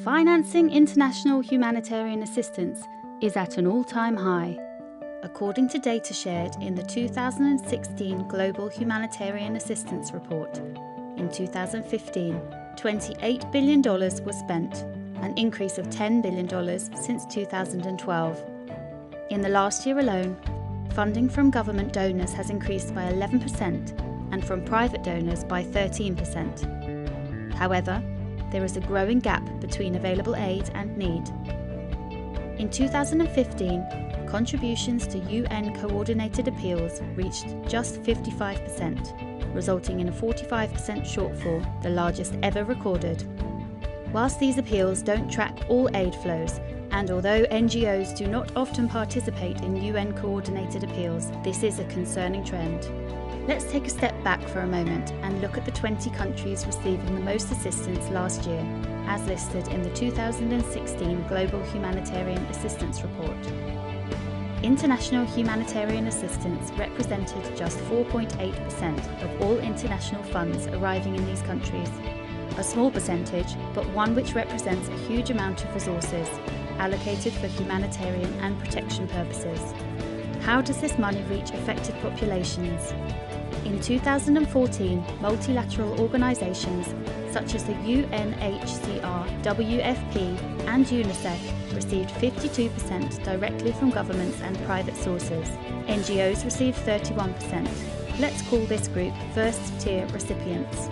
Financing international humanitarian assistance is at an all-time high. According to data shared in the 2016 Global Humanitarian Assistance Report, in 2015, $28 billion was spent, an increase of $10 billion since 2012. In the last year alone, funding from government donors has increased by 11% and from private donors by 13%. However, there is a growing gap between available aid and need. In 2015, contributions to UN coordinated appeals reached just 55%, resulting in a 45% shortfall, the largest ever recorded. Whilst these appeals don't track all aid flows, and although NGOs do not often participate in UN coordinated appeals, this is a concerning trend. Let's take a step back for a moment and look at the 20 countries receiving the most assistance last year, as listed in the 2016 Global Humanitarian Assistance Report. International humanitarian assistance represented just 4.8% of all international funds arriving in these countries. A small percentage, but one which represents a huge amount of resources allocated for humanitarian and protection purposes. How does this money reach affected populations? In 2014, multilateral organisations such as the UNHCR, WFP and UNICEF received 52% directly from governments and private sources. NGOs received 31%. Let's call this group first-tier recipients.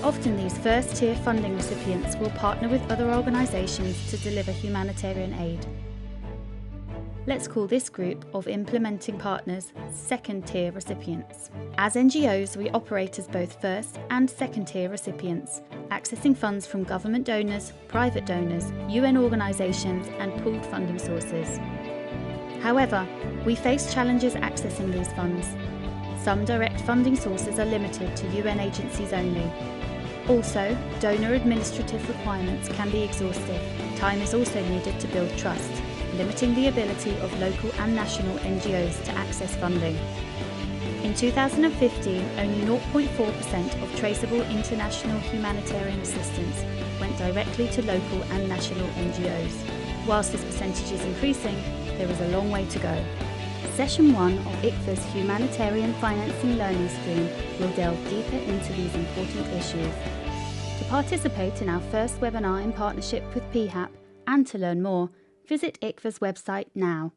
Often these first-tier funding recipients will partner with other organisations to deliver humanitarian aid. Let's call this group of implementing partners second-tier recipients. As NGOs, we operate as both first and second-tier recipients, accessing funds from government donors, private donors, UN organisations and pooled funding sources. However, we face challenges accessing these funds. Some direct funding sources are limited to UN agencies only. Also, donor administrative requirements can be exhaustive. Time is also needed to build trust, limiting the ability of local and national NGOs to access funding. In 2015, only 0.4% of traceable international humanitarian assistance went directly to local and national NGOs. Whilst this percentage is increasing, there is a long way to go. Session 1 of ICFA's Humanitarian Financing Learning Stream will delve deeper into these important issues. To participate in our first webinar in partnership with PHAP and to learn more, visit ICFA's website now.